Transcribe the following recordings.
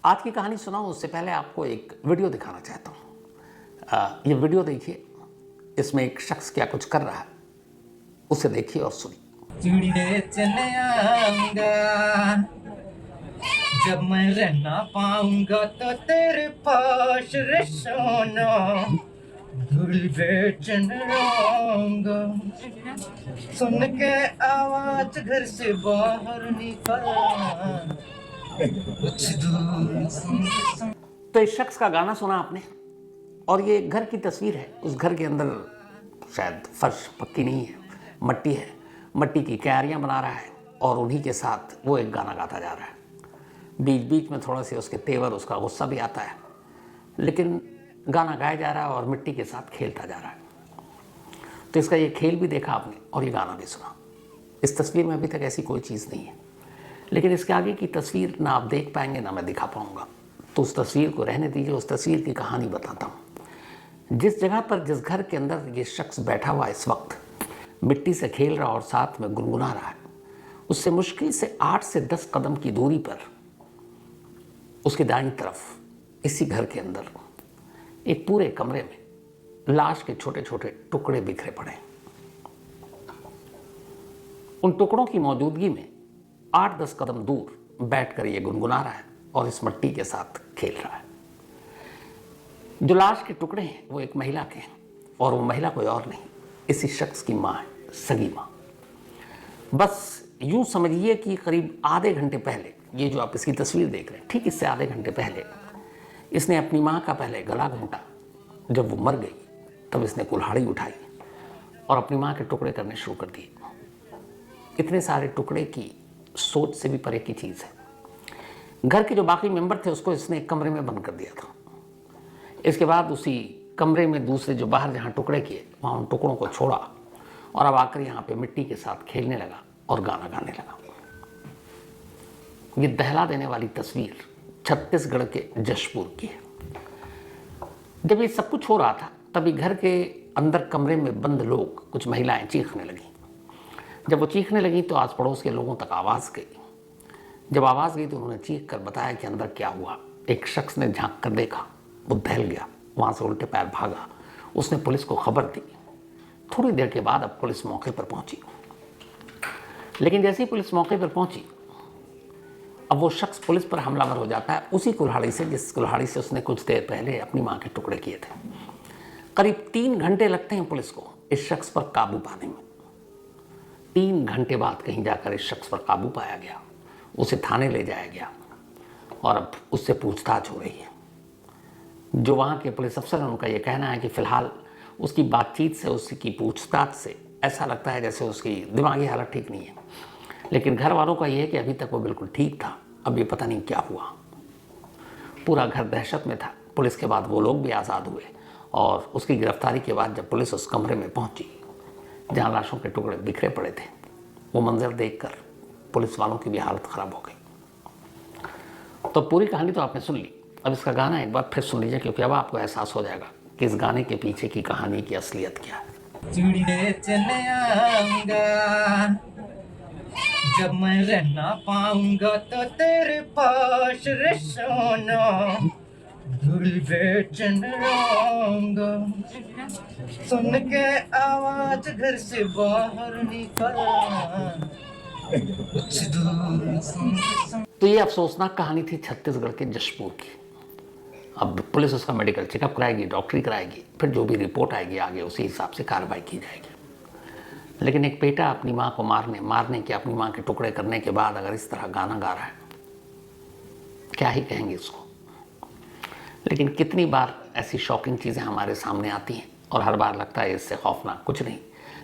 आज की कहानी सुनाऊं उससे पहले आपको एक वीडियो दिखाना चाहता हूँ। ये वीडियो देखिए, इसमें एक शख्स क्या कुछ कर रहा है, उसे देखिए और सुनिए। चिड़िए चले आऊंगा, जब मैं रहना पाऊंगा तो तेरे पास रे सोना, धूल बेचन आऊंगा, सुन के आवाज घर से बाहर निकला, कुछ दूर सुन। तो इस शख्स का गाना सुना आपने, और ये घर की तस्वीर है। उस घर के अंदर शायद फर्श पक्की नहीं है, मट्टी है, मट्टी की क्यारियाँ बना रहा है और उन्हीं के साथ वो एक गाना गाता जा रहा है। बीच बीच में थोड़ा से उसके तेवर, उसका गुस्सा भी आता है, लेकिन गाना गाया जा रहा है और मिट्टी के साथ खेलता जा रहा है। तो इसका ये खेल भी देखा आपने और ये गाना भी सुना। इस तस्वीर में अभी तक ऐसी कोई चीज़ नहीं है, लेकिन इसके आगे की तस्वीर ना आप देख पाएंगे ना मैं दिखा पाऊंगा। तो उस तस्वीर को रहने दीजिए, उस तस्वीर की कहानी बताता हूँ। जिस जगह पर, जिस घर के अंदर ये शख्स बैठा हुआ इस वक्त मिट्टी से खेल रहा और साथ में गुनगुना रहा है, उससे मुश्किल से 8 से 10 कदम की दूरी पर उसके दाईं तरफ इसी घर के अंदर एक पूरे कमरे में लाश के छोटे छोटे टुकड़े बिखरे पड़े हैं। उन टुकड़ों की मौजूदगी में 8-10 कदम दूर बैठकर ये गुनगुना रहा है और इस मिट्टी के साथ खेल रहा है। जो लाश के टुकड़े हैं वो एक महिला के हैं, और वो महिला कोई और नहीं, इसी शख्स की माँ है, सगी माँ। बस यूं समझिए कि करीब आधे घंटे पहले, ये जो आप इसकी तस्वीर देख रहे हैं, ठीक इससे आधे घंटे पहले इसने अपनी माँ का पहले गला घोंटा। जब वो मर गई तब इसने कुल्हाड़ी उठाई और अपनी माँ के टुकड़े करने शुरू कर दिए। इतने सारे टुकड़े की सोच से भी परे की चीज़ है। घर के जो बाकी मेंबर थे उसको इसने एक कमरे में बंद कर दिया था। इसके बाद उसी कमरे में दूसरे जो बाहर जहाँ टुकड़े किए वहाँ उन टुकड़ों को छोड़ा और अब आकर यहाँ पे मिट्टी के साथ खेलने लगा और गाना गाने लगा। ये दहला देने वाली तस्वीर छत्तीसगढ़ के जशपुर की है। जब ये सब कुछ हो रहा था तभी घर के अंदर कमरे में बंद लोग, कुछ महिलाएं चीखने लगी। जब वो चीखने लगी तो आस पड़ोस के लोगों तक आवाज़ गई। जब आवाज़ गई तो उन्होंने चीख कर बताया कि अंदर क्या हुआ। एक शख्स ने झांक कर देखा, वो दहल गया, वहाँ से उल्टे पैर भागा। उसने पुलिस को खबर दी। थोड़ी देर के बाद अब पुलिस मौके पर पहुंची, लेकिन जैसे ही पुलिस मौके पर पहुंची अब वो शख्स पुलिस पर हमलावर हो जाता है, उसी कुल्हाड़ी से जिस कुल्हाड़ी से उसने कुछ देर पहले अपनी माँ के टुकड़े किए थे। करीब 3 घंटे लगते हैं पुलिस को इस शख्स पर काबू पाने में। 3 घंटे बाद कहीं जाकर इस शख्स पर काबू पाया गया, उसे थाने ले जाया गया और अब उससे पूछताछ हो रही है। जो वहाँ के पुलिस अफसर हैं उनका ये कहना है कि फ़िलहाल उसकी बातचीत से, उसकी पूछताछ से ऐसा लगता है जैसे उसकी दिमागी हालत ठीक नहीं है, लेकिन घर वालों का ये है कि अभी तक वो बिल्कुल ठीक था। अब ये पता नहीं क्या हुआ। पूरा घर दहशत में था। पुलिस के बाद वो लोग भी आज़ाद हुए और उसकी गिरफ्तारी के बाद जब पुलिस उस कमरे में पहुंची जहां लाशों के टुकड़े बिखरे पड़े थे, वो मंजर देखकर पुलिस वालों की भी हालत ख़राब हो गई। तो पूरी कहानी तो आपने सुन ली, अब इसका गाना एक बार फिर सुन लीजिए, क्योंकि अब आपको एहसास हो जाएगा कि इस गाने के पीछे की कहानी की असलियत क्या है। चिड़िए चले आऊंगा, जब मैं रहना पाऊंगा तो तेरे पास रे सोना, धूल बेचन आऊंगा, सुन के आवाज घर से बाहर निकला, कुछ दूर सुन। तो ये अफसोसनाक कहानी थी छत्तीसगढ़ के जशपुर की। अब पुलिस उसका मेडिकल चेकअप कराएगी, डॉक्टरी कराएगी, फिर जो भी रिपोर्ट आएगी आगे उसी हिसाब से कार्रवाई की जाएगी। लेकिन एक बेटा अपनी माँ को मारने के, अपनी माँ के टुकड़े करने के बाद अगर इस तरह गाना गा रहा है, क्या ही कहेंगे इसको। लेकिन कितनी बार ऐसी शॉकिंग चीज़ें हमारे सामने आती हैं और हर बार लगता है इससे खौफनाक कुछ नहीं,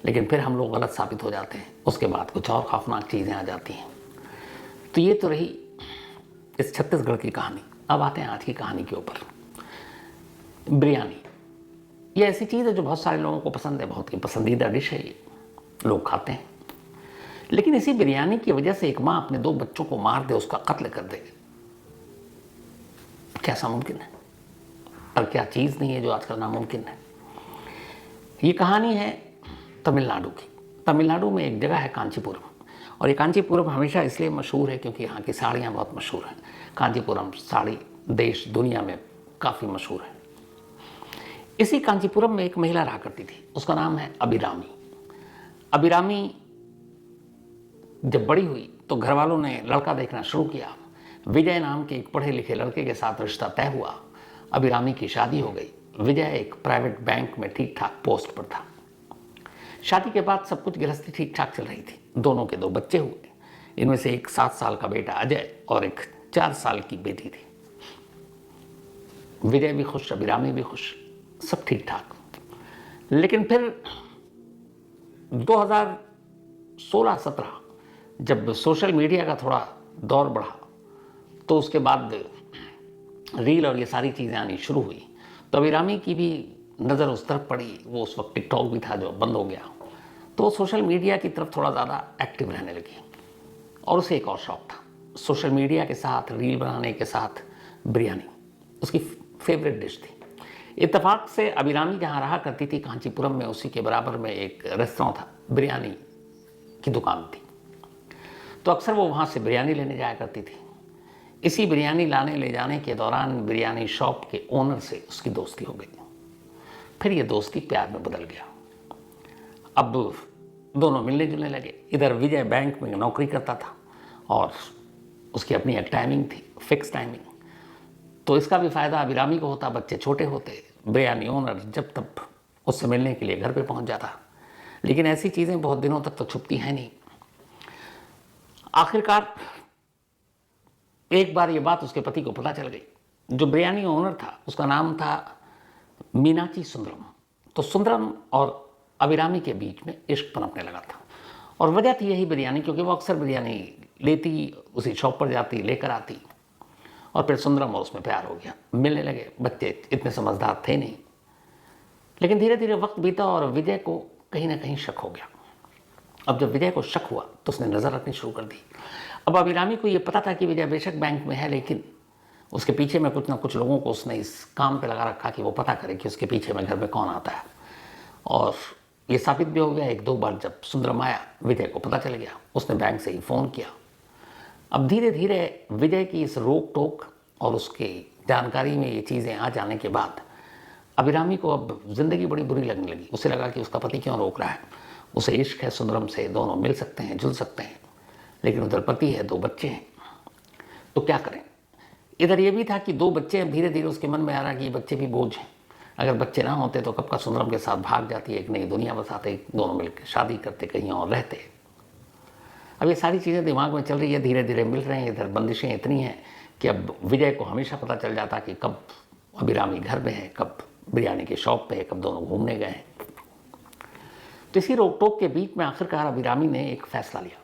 लेकिन फिर हम लोग गलत साबित हो जाते हैं। उसके बाद कुछ और खौफनाक चीज़ें आ जाती हैं। तो ये तो रही इस छत्तीसगढ़ की कहानी। अब आते हैं आज की कहानी के ऊपर। बिरयानी ये ऐसी चीज़ है जो बहुत सारे लोगों को पसंद है, बहुत की पसंदीदा डिश है, ये लोग खाते हैं। लेकिन इसी बिरयानी की वजह से एक माँ अपने 2 बच्चों को मार दे, उसका कत्ल कर दे, कैसा मुमकिन है? पर क्या चीज़ नहीं है जो आजकल नामुमकिन है। ये कहानी है तमिलनाडु की। तमिलनाडु में एक जगह है कांचीपुरम, और ये कांचीपुरम हमेशा इसलिए मशहूर है क्योंकि यहाँ की साड़ियाँ बहुत मशहूर हैं। कांचीपुरम साड़ी देश दुनिया में काफ़ी मशहूर है। इसी कांचीपुरम में एक महिला रहा करती थी, उसका नाम है अभिरामी। अभिरामी जब बड़ी हुई तो घर वालों ने लड़का देखना शुरू किया। विजय नाम के एक पढ़े लिखे लड़के के साथ रिश्ता तय हुआ। अभिरामी की शादी हो गई। विजय एक प्राइवेट बैंक में ठीक ठाक पोस्ट पर था। शादी के बाद सब कुछ गृहस्थी ठीक ठाक चल रही थी। दोनों के 2 बच्चे हुए। इनमें से एक 7 साल का बेटा अजय और एक 4 साल की बेटी थी। विजय भी खुश, अभिरामी भी खुश, सब ठीक ठाक। लेकिन फिर 2016-17 जब सोशल मीडिया का थोड़ा दौर बढ़ा तो उसके बाद रील और ये सारी चीज़ें आनी शुरू हुई, तो अभिरामी की भी नज़र उस तरफ पड़ी। वो उस वक्त टिकटॉक भी था जो बंद हो गया, तो सोशल मीडिया की तरफ थोड़ा ज़्यादा एक्टिव रहने लगी। और उसे एक और शौक था, सोशल मीडिया के साथ रील बनाने के साथ बिरयानी उसकी फेवरेट डिश थी। इत्तेफाक से अभिरामी जहाँ रहा करती थी कांचीपुरम में, उसी के बराबर में एक रेस्टोरेंट था, बिरयानी की दुकान थी। तो अक्सर वो वहाँ से बिरयानी लेने जाया करती थी। इसी बिरयानी लाने ले जाने के दौरान बिरयानी शॉप के ओनर से उसकी दोस्ती हो गई। फिर ये दोस्ती प्यार में बदल गया। अब दोनों मिलने जुलने लगे। इधर विजय बैंक में नौकरी करता था और उसकी अपनी एक टाइमिंग थी, फिक्स टाइमिंग। तो इसका भी फ़ायदा अभिरामी को होता। बच्चे छोटे होते, बिरयानी ओनर जब तब उससे मिलने के लिए घर पे पहुंच जाता। लेकिन ऐसी चीज़ें बहुत दिनों तक तो छुपती हैं नहीं। आखिरकार एक बार ये बात उसके पति को पता चल गई। जो बिरयानी ओनर था उसका नाम था मीनाक्षी सुंदरम। तो सुंदरम और अभिरामी के बीच में इश्क पनपने लगा था। और वजह थी यही बिरयानी, क्योंकि वो अक्सर बिरयानी लेती, उसी शॉप पर जाती, लेकर आती। और फिर सुंदरम और उसमें प्यार हो गया, मिलने लगे। बच्चे इतने समझदार थे नहीं। लेकिन धीरे धीरे वक्त बीता और विजय को कहीं ना कहीं शक हो गया। अब जब विजय को शक हुआ तो उसने नज़र रखनी शुरू कर दी। अब अभिरामी को ये पता था कि विजय बेशक बैंक में है, लेकिन उसके पीछे में कुछ ना कुछ लोगों को उसने इस काम पे लगा रखा कि वो पता करे कि उसके पीछे में घर में कौन आता है। और ये साबित भी हो गया। 1-2 बार जब सुंदरम आया, विजय को पता चल गया, उसने बैंक से ही फ़ोन किया। अब धीरे धीरे विजय की इस रोक टोक और उसकी जानकारी में ये चीज़ें आ जाने के बाद अभिरामी को अब ज़िंदगी बड़ी बुरी लगने लगी। उसे लगा कि उसका पति क्यों रोक रहा है। उसे इश्क है सुंदरम से, दोनों मिल सकते हैं, जुल सकते हैं, लेकिन उधर पति है, 2 बच्चे हैं, तो क्या करें। इधर ये भी था कि 2 बच्चे हैं। धीरे धीरे उसके मन में आ रहा कि ये बच्चे भी बोझ हैं। अगर बच्चे ना होते तो कब का सुंदरम के साथ भाग जाती, एक नई दुनिया बसाते, दोनों मिलकर शादी करते, कहीं और रहते। अब ये सारी चीज़ें दिमाग में चल रही है, धीरे धीरे मिल रहे हैं। इधर बंदिशें इतनी हैं कि अब विजय को हमेशा पता चल जाता कि कब अभिरामी घर में है, कब बिरयानी की शॉप पे है, कब दोनों घूमने गए हैं। तो इसी रोक टोक के बीच में आखिरकार अभिरामी ने एक फैसला लिया,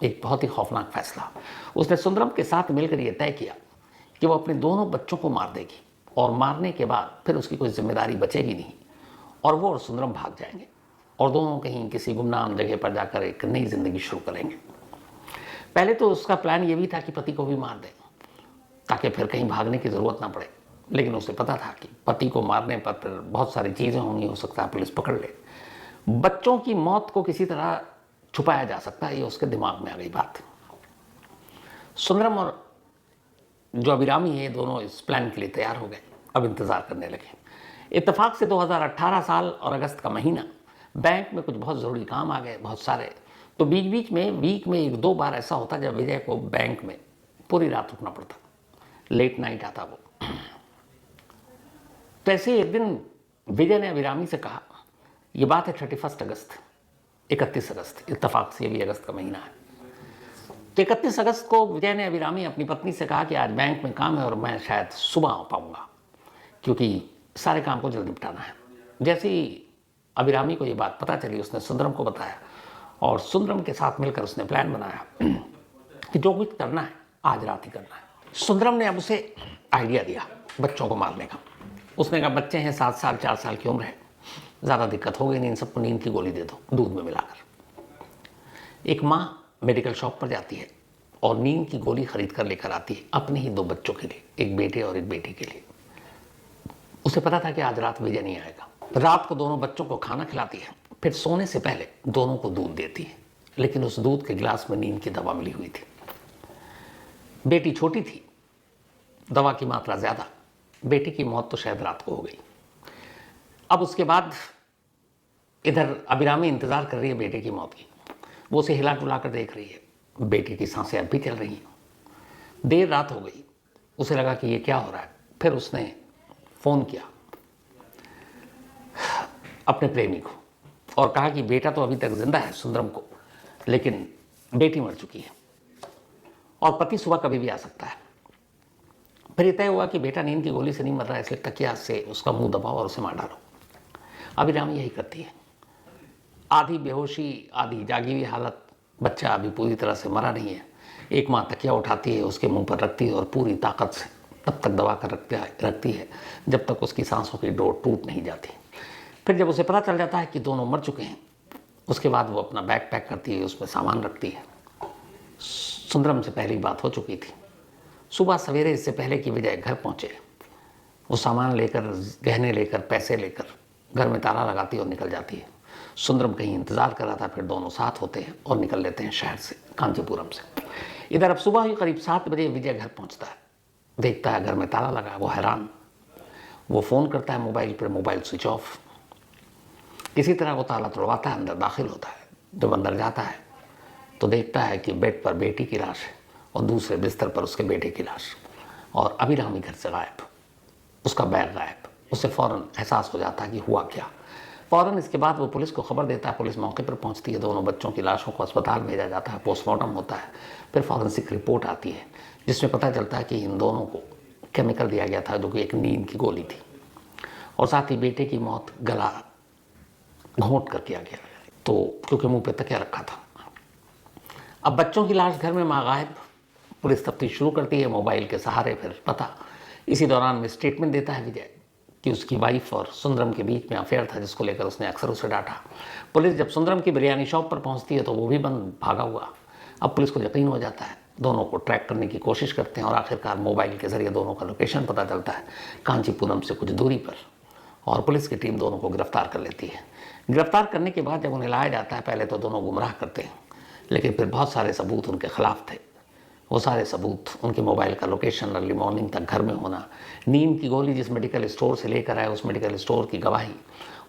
एक बहुत ही खौफनाक फैसला। उसने सुंदरम के साथ मिलकर ये तय किया कि वो अपने दोनों बच्चों को मार देगी, और मारने के बाद फिर उसकी कोई जिम्मेदारी बचेगी नहीं, और वो और सुंदरम भाग जाएंगे और दोनों कहीं किसी गुमनाम जगह पर जाकर एक नई जिंदगी शुरू करेंगे। पहले तो उसका प्लान ये भी था कि पति को भी मार दे, ताकि फिर कहीं भागने की ज़रूरत ना पड़े। लेकिन उसे पता था कि पति को मारने पर फिर बहुत सारी चीज़ें होंगी, हो सकता है पुलिस पकड़ ले। बच्चों की मौत को किसी तरह छुपाया जा सकता है, ये उसके दिमाग में आ गई बात। सुंदरम और जो अभिरामी है, दोनों इस प्लान के लिए तैयार हो गए। अब इंतज़ार करने लगे। इत्तेफाक से 2018 साल और अगस्त का महीना, बैंक में कुछ बहुत ज़रूरी काम आ गए, बहुत सारे। तो बीच बीच में वीक में 1-2 बार ऐसा होता जब विजय को बैंक में पूरी रात रुकना पड़ता, लेट नाइट आता वो। तो ऐसे एक दिन विजय ने अभिरामी से कहा, ये बात है 31 अगस्त, 31 अगस्त, इत्तेफाक से ये भी अगस्त का महीना है। तो 31 अगस्त को विजय ने अभिरामी अपनी पत्नी से कहा कि आज बैंक में काम है और मैं शायद सुबह आ पाऊँगा, क्योंकि सारे काम को जल्दी निपटाना है। जैसे ही अभिरामी को ये बात पता चली, उसने सुंदरम को बताया और सुंदरम के साथ मिलकर उसने प्लान बनाया कि जो कुछ करना है आज रात ही करना है। सुंदरम ने अब उसे आइडिया दिया बच्चों को मारने का। उसने कहा, बच्चे हैं 7 साल 4 साल की उम्र है, ज़्यादा दिक्कत हो गई नहीं, इन सबको नींद की गोली दे दो दूध में मिलाकर। एक माँ मेडिकल शॉप पर जाती है और नींद की गोली खरीद कर लेकर आती है अपने ही 2 बच्चों के लिए, एक बेटे और एक बेटी के लिए। उसे पता था कि आज रात विजय नहीं आएगा। रात को दोनों बच्चों को खाना खिलाती है, फिर सोने से पहले दोनों को दूध देती है, लेकिन उस दूध के गिलास में नींद की दवा मिली हुई थी। बेटी छोटी थी, दवा की मात्रा ज़्यादा। बेटी की मौत तो शायद रात को हो गई। अब उसके बाद इधर अभिरामी इंतज़ार कर रही है बेटे की मौत की। वो उसे हिला डुला कर देख रही है। बेटी की सांसें अब भी चल रही हैं। देर रात हो गई। उसे लगा कि ये क्या हो रहा है। फिर उसने फ़ोन किया अपने प्रेमी को और कहा कि बेटा तो अभी तक जिंदा है सुंदरम को, लेकिन बेटी मर चुकी है और पति सुबह कभी भी आ सकता है। फिर ये तय हुआ कि बेटा नींद की गोली से नहीं मर रहा है, इसलिए तकिया से उसका मुंह दबाओ और उसे मार डालो। अभिरामी यही करती है। आधी बेहोशी, आधी जागी हुई हालत। बच्चा अभी पूरी तरह से मरा नहीं है। एक माँ तकिया उठाती है, उसके मुंह पर रखती है और पूरी ताकत से तब तक दबा कर रखती है जब तक उसकी सांसों की डोर टूट नहीं जाती। फिर जब उसे पता चल जाता है कि दोनों मर चुके हैं, उसके बाद वो अपना बैग पैक करती है, उसमें सामान रखती है। सुंदरम से पहली बात हो चुकी थी। सुबह सवेरे इससे पहले कि विजय घर पहुंचे, वो सामान लेकर, गहने लेकर, पैसे लेकर घर में ताला लगाती है और निकल जाती है। सुंदरम कहीं इंतज़ार कर रहा था, फिर दोनों साथ होते हैं और निकल लेते हैं शहर से, कांचीपुरम से। इधर अब सुबह ही करीब 7 बजे विजय घर पहुंचता है। देखता है घर में ताला लगा। वो हैरान। वो फ़ोन करता है मोबाइल पर, मोबाइल स्विच ऑफ। किसी तरह वो ताला तोड़वाता है, अंदर दाखिल होता है। जब अंदर जाता है तो देखता है कि बेड पर बेटी की लाश है और दूसरे बिस्तर पर उसके बेटे की लाश, और अभिरामी घर से गायब, उसका बैग गायब। उसे फ़ौरन एहसास हो जाता है कि हुआ क्या। फ़ौरन इसके बाद वो पुलिस को खबर देता है। पुलिस मौके पर पहुंचती है। दोनों बच्चों की लाशों को अस्पताल भेजा जाता है, पोस्टमार्टम होता है। फिर फॉरेंसिक रिपोर्ट आती है जिसमें पता चलता है कि इन दोनों को केमिकल दिया गया था जो कि एक नींद की गोली थी, और साथ ही बेटे की मौत गला घोंट कर किया गया, तो क्योंकि मुंह पे तकिया रखा था। अब बच्चों की लाश घर में, माँ गायब। पुलिस तफ्तीश शुरू करती है मोबाइल के सहारे, फिर पता। इसी दौरान में स्टेटमेंट देता है विजय कि उसकी वाइफ और सुंदरम के बीच में अफेयर था, जिसको लेकर उसने अक्सर उसे डांटा। पुलिस जब सुंदरम की बिरयानी शॉप पर पहुंचती है तो वो भी बंद, भागा हुआ। अब पुलिस को यकीन हो जाता है। दोनों को ट्रैक करने की कोशिश करते हैं और आखिरकार मोबाइल के जरिए दोनों का लोकेशन पता चलता है, कांचीपुरम से कुछ दूरी पर, और पुलिस की टीम दोनों को गिरफ्तार कर लेती है। गिरफ्तार करने के बाद जब उन्हें लाया जाता है, पहले तो दोनों गुमराह करते हैं, लेकिन फिर बहुत सारे सबूत उनके खिलाफ थे। वो सारे सबूत, उनके मोबाइल का लोकेशन, अर्ली मॉर्निंग तक घर में होना, नींद की गोली जिस मेडिकल स्टोर से लेकर आए उस मेडिकल स्टोर की गवाही,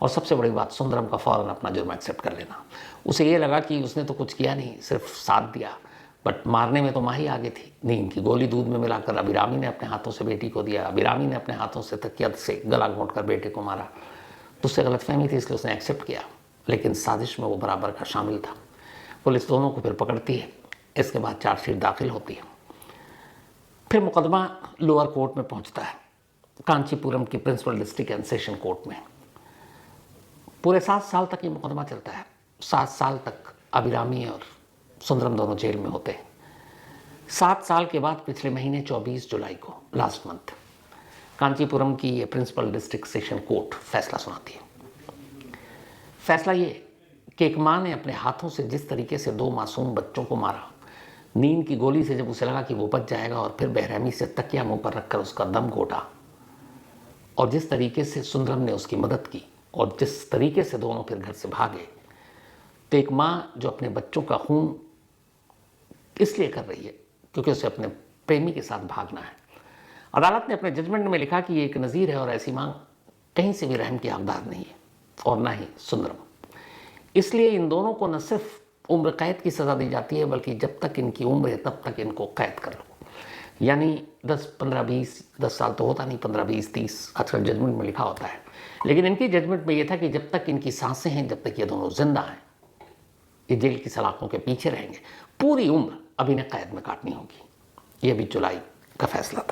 और सबसे बड़ी बात सुंदरम का फ़ौरन अपना जुर्म एक्सेप्ट कर लेना। उसे ये लगा कि उसने तो कुछ किया नहीं, सिर्फ साथ दिया, बट मारने में तो माँ ही आगे थी। नींद की गोली दूध में मिलाकर अभिरामी ने अपने हाथों से बेटी को दिया, अभिरामी ने अपने हाथों से तकिया से गला घोंट कर बेटे को मारा। तो उससे गलतफहमी थी, इसलिए उसने एक्सेप्ट किया, लेकिन साजिश में वो बराबर का शामिल था। पुलिस दोनों को फिर पकड़ती है। इसके बाद चार्जशीट दाखिल होती है। फिर मुकदमा लोअर कोर्ट में पहुंचता है, कांचीपुरम की principal district and session court में। पूरे 7 साल तक ये मुकदमा चलता है। 7 साल तक अभिरामी और सुंदरम दोनों जेल में होते हैं। 7 साल के बाद पिछले महीने 24 जुलाई को, लास्ट मंथ, कांचीपुरम की ये प्रिंसिपल डिस्ट्रिक्ट सेशन कोर्ट फैसला सुनाती है। फैसला ये कि एक माँ ने अपने हाथों से जिस तरीके से 2 मासूम बच्चों को मारा, नींद की गोली से जब उसे लगा कि वो बच जाएगा, और फिर बेरहमी से तकिया मुंह पर रखकर उसका दम घोटा, और जिस तरीके से सुंदरम ने उसकी मदद की, और जिस तरीके से दोनों फिर घर से भागे, तो एक माँ जो अपने बच्चों का खून इसलिए कर रही है क्योंकि उसे अपने प्रेमी के साथ भागना है। अदालत ने अपने जजमेंट में लिखा कि ये एक नज़ीर है और ऐसी माँ कहीं से भी रहम की हकदार नहीं है, और ना ही सुंदरम। इसलिए इन दोनों को न सिर्फ उम्र कैद की सज़ा दी जाती है, बल्कि जब तक इनकी उम्र है तब तक इनको कैद कर लो। यानी 10, 15, 20, 10 साल तो होता नहीं, 15, 20, 30 आजकल जजमेंट में लिखा होता है। लेकिन इनकी जजमेंट में ये था कि जब तक इनकी सांसें हैं, जब तक ये दोनों जिंदा हैं, ये जेल की सलाखों के पीछे रहेंगे। पूरी उम्र अब इन्हें कैद में काटनी होगी। ये भी जुलाई का फैसला था।